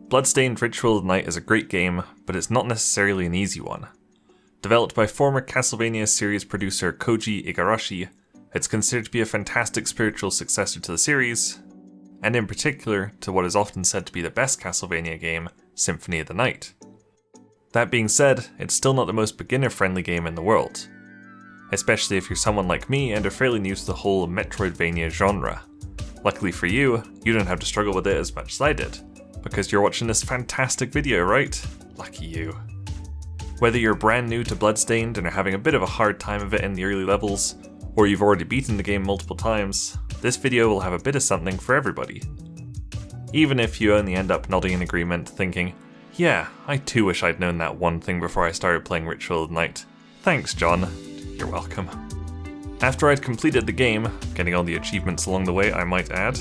Bloodstained Ritual of the Night is a great game, but it's not necessarily an easy one. Developed by former Castlevania series producer Koji Igarashi, it's considered to be a fantastic spiritual successor to the series, and in particular to what is often said to be the best Castlevania game, Symphony of the Night. That being said, it's still not the most beginner-friendly game in the world, especially if you're someone like me and are fairly new to the whole Metroidvania genre. Luckily for you, you don't have to struggle with it as much as I did, because you're watching this fantastic video, right? Lucky you. Whether you're brand new to Bloodstained and are having a bit of a hard time of it in the early levels, or you've already beaten the game multiple times, this video will have a bit of something for everybody. Even if you only end up nodding in agreement, thinking, yeah, I too wish I'd known that one thing before I started playing Ritual of the Night. Thanks, John. You're welcome. After I'd completed the game, getting all the achievements along the way I might add,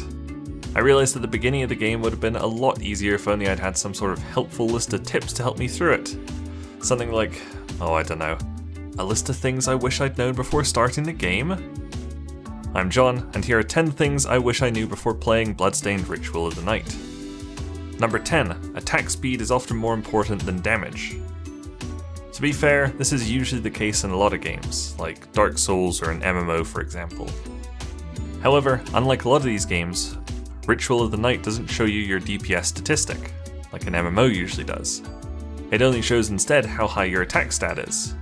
I realized that the beginning of the game would have been a lot easier if only I'd had some sort of helpful list of tips to help me through it. Something like, I don't know, a list of things I wish I'd known before starting the game? I'm John, and here are 10 things I wish I knew before playing Bloodstained Ritual of the Night. Number 10. Attack speed is often more important than damage. To be fair, this is usually the case in a lot of games, like Dark Souls or an MMO for example. However, unlike a lot of these games, Ritual of the Night doesn't show you your DPS statistic, like an MMO usually does. It only shows instead how high your attack stat is.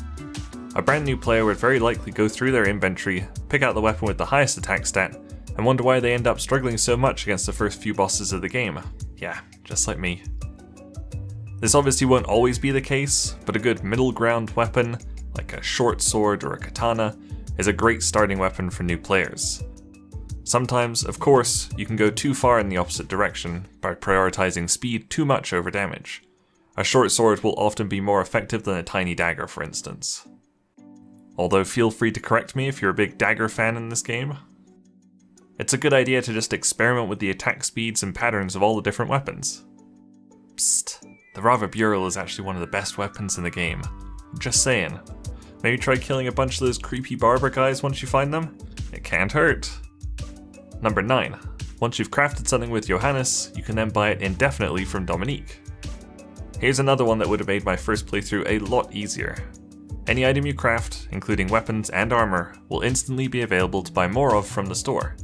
A brand new player would very likely go through their inventory, pick out the weapon with the highest attack stat, and wonder why they end up struggling so much against the first few bosses of the game. Yeah, just like me. This obviously won't always be the case, but a good middle ground weapon, like a short sword or a katana, is a great starting weapon for new players. Sometimes, of course, you can go too far in the opposite direction by prioritizing speed too much over damage. A short sword will often be more effective than a tiny dagger, for instance. Although feel free to correct me if you're a big dagger fan in this game. It's a good idea to just experiment with the attack speeds and patterns of all the different weapons. Psst, the Rava Bural is actually one of the best weapons in the game. Just saying. Maybe try killing a bunch of those creepy barber guys once you find them? It can't hurt. Number 9. Once you've crafted something with Johannes, you can then buy it indefinitely from Dominique. Here's another one that would have made my first playthrough a lot easier. Any item you craft, including weapons and armor, will instantly be available to buy more of from the store.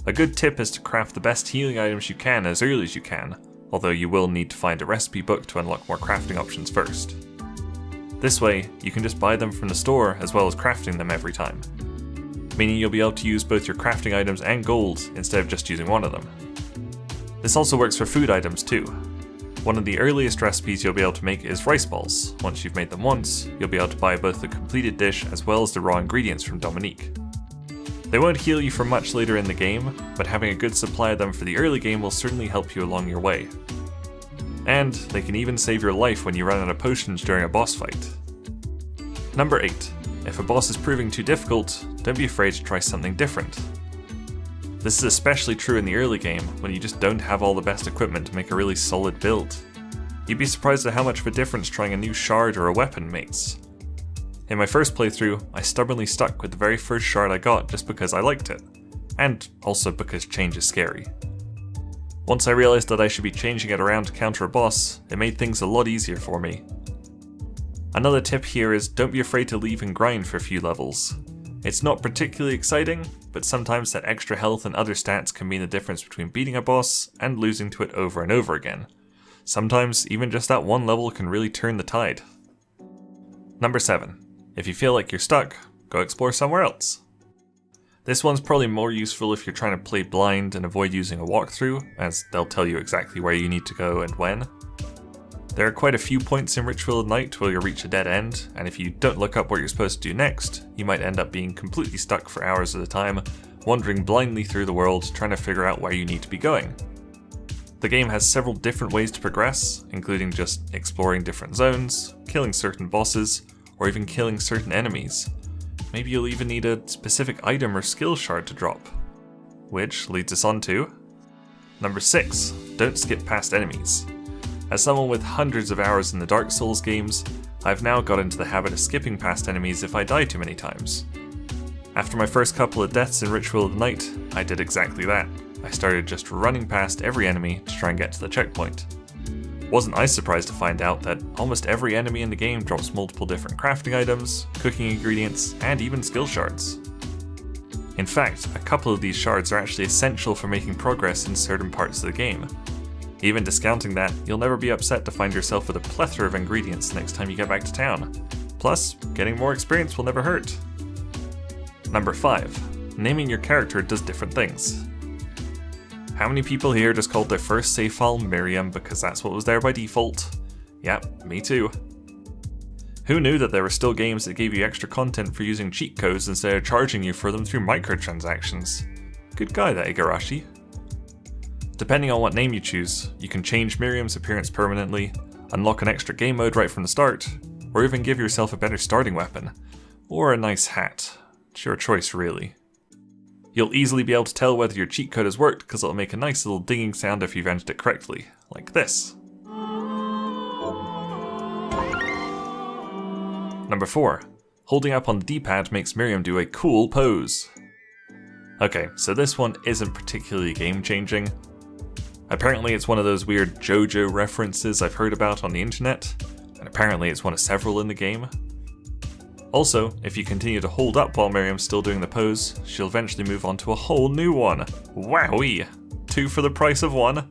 A good tip is to craft the best healing items you can as early as you can, although you will need to find a recipe book to unlock more crafting options first. This way, you can just buy them from the store as well as crafting them every time, meaning you'll be able to use both your crafting items and gold instead of just using one of them. This also works for food items too. One of the earliest recipes you'll be able to make is rice balls. Once you've made them once, you'll be able to buy both the completed dish as well as the raw ingredients from Dominique. They won't heal you for much later in the game, but having a good supply of them for the early game will certainly help you along your way. And they can even save your life when you run out of potions during a boss fight. Number 8. If a boss is proving too difficult, don't be afraid to try something different. This is especially true in the early game, when you just don't have all the best equipment to make a really solid build. You'd be surprised at how much of a difference trying a new shard or a weapon makes. In my first playthrough, I stubbornly stuck with the very first shard I got just because I liked it, and also because change is scary. Once I realized that I should be changing it around to counter a boss, it made things a lot easier for me. Another tip here is don't be afraid to leave and grind for a few levels. It's not particularly exciting, but sometimes that extra health and other stats can mean the difference between beating a boss and losing to it over and over again. Sometimes even just that one level can really turn the tide. Number 7. If you feel like you're stuck, go explore somewhere else. This one's probably more useful if you're trying to play blind and avoid using a walkthrough, as they'll tell you exactly where you need to go and when. There are quite a few points in Ritual of the Night where you'll reach a dead end, and if you don't look up what you're supposed to do next, you might end up being completely stuck for hours at a time, wandering blindly through the world trying to figure out where you need to be going. The game has several different ways to progress, including just exploring different zones, killing certain bosses, or even killing certain enemies. Maybe you'll even need a specific item or skill shard to drop. Which leads us on to number 6. Don't skip past enemies. As someone with hundreds of hours in the Dark Souls games, I've now got into the habit of skipping past enemies if I die too many times. After my first couple of deaths in Ritual of the Night, I did exactly that. I started just running past every enemy to try and get to the checkpoint. Wasn't I surprised to find out that almost every enemy in the game drops multiple different crafting items, cooking ingredients, and even skill shards. In fact, a couple of these shards are actually essential for making progress in certain parts of the game. Even discounting that, you'll never be upset to find yourself with a plethora of ingredients next time you get back to town. Plus, getting more experience will never hurt. Number 5. Naming your character does different things. How many people here just called their first save file Miriam because that's what was there by default? Yep, me too. Who knew that there were still games that gave you extra content for using cheat codes instead of charging you for them through microtransactions? Good guy, that Igarashi. Depending on what name you choose, you can change Miriam's appearance permanently, unlock an extra game mode right from the start, or even give yourself a better starting weapon, or a nice hat. It's your choice, really. You'll easily be able to tell whether your cheat code has worked because it'll make a nice little dinging sound if you've entered it correctly, like this. Number 4. Holding up on the D-pad makes Miriam do a cool pose. Okay, so this one isn't particularly game-changing. Apparently it's one of those weird JoJo references I've heard about on the internet, and apparently it's one of several in the game. Also, if you continue to hold up while Miriam's still doing the pose, she'll eventually move on to a whole new one. Wowee! 2 for the price of 1.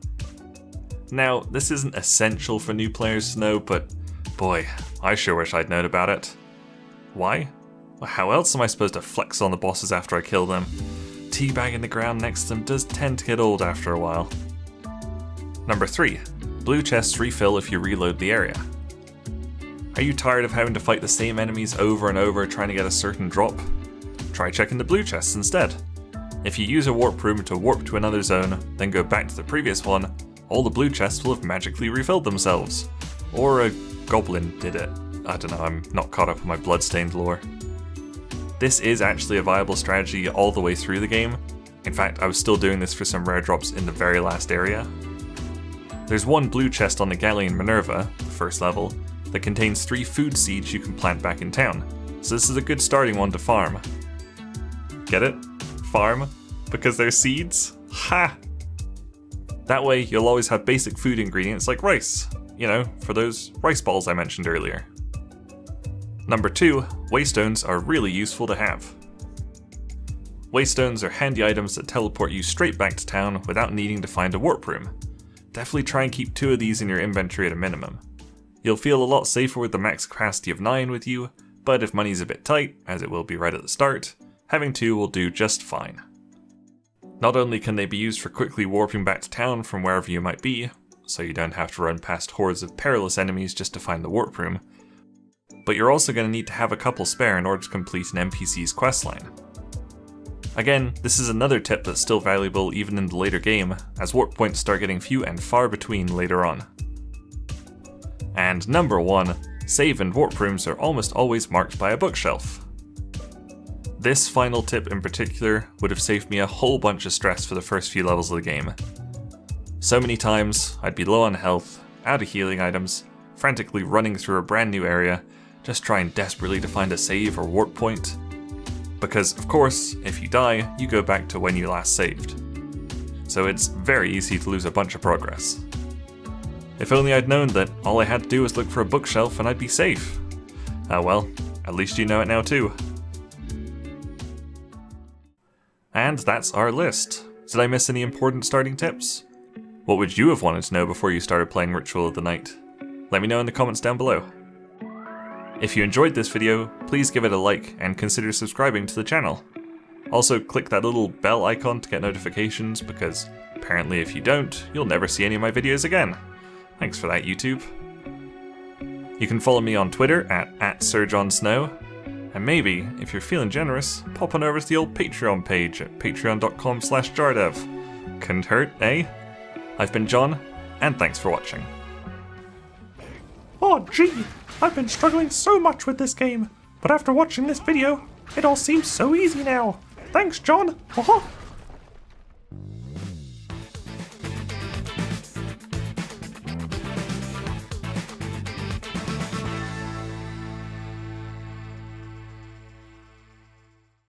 Now, this isn't essential for new players to know, but boy, I sure wish I'd known about it. Why? Well, how else am I supposed to flex on the bosses after I kill them? Teabagging the ground next to them does tend to get old after a while. Number 3. Blue chests refill if you reload the area. Are you tired of having to fight the same enemies over and over trying to get a certain drop? Try checking the blue chests instead. If you use a warp room to warp to another zone, then go back to the previous one, all the blue chests will have magically refilled themselves. Or a goblin did it. I don't know, I'm not caught up on my Bloodstained lore. This is actually a viable strategy all the way through the game. In fact, I was still doing this for some rare drops in the very last area. There's one blue chest on the Galleon Minerva, the first level, that contains 3 food seeds you can plant back in town, so this is a good starting one to farm. Get it? Farm? Because they're seeds? Ha! That way, you'll always have basic food ingredients like rice, you know, for those rice balls I mentioned earlier. Number 2, waystones are really useful to have. Waystones are handy items that teleport you straight back to town without needing to find a warp room. Definitely try and keep 2 of these in your inventory at a minimum. You'll feel a lot safer with the max capacity of 9 with you, but if money's a bit tight, as it will be right at the start, having 2 will do just fine. Not only can they be used for quickly warping back to town from wherever you might be, so you don't have to run past hordes of perilous enemies just to find the warp room, but you're also going to need to have a couple spare in order to complete an NPC's questline. Again, this is another tip that's still valuable even in the later game, as warp points start getting few and far between later on. And number 1, save and warp rooms are almost always marked by a bookshelf. This final tip in particular would have saved me a whole bunch of stress for the first few levels of the game. So many times, I'd be low on health, out of healing items, frantically running through a brand new area, just trying desperately to find a save or warp point. Because, of course, if you die, you go back to when you last saved. So it's very easy to lose a bunch of progress. If only I'd known that all I had to do was look for a bookshelf and I'd be safe. Oh well, at least you know it now too. And that's our list. Did I miss any important starting tips? What would you have wanted to know before you started playing Ritual of the Night? Let me know in the comments down below. If you enjoyed this video, please give it a like and consider subscribing to the channel. Also click that little bell icon to get notifications because apparently if you don't, you'll never see any of my videos again. Thanks for that, YouTube. You can follow me on Twitter at @SirJohnSnow, and maybe, if you're feeling generous, pop on over to the old Patreon page at patreon.com/JaRDev. Couldn't hurt, eh? I've been John, and thanks for watching. Oh gee, I've been struggling so much with this game, but after watching this video, it all seems so easy now. Thanks, John.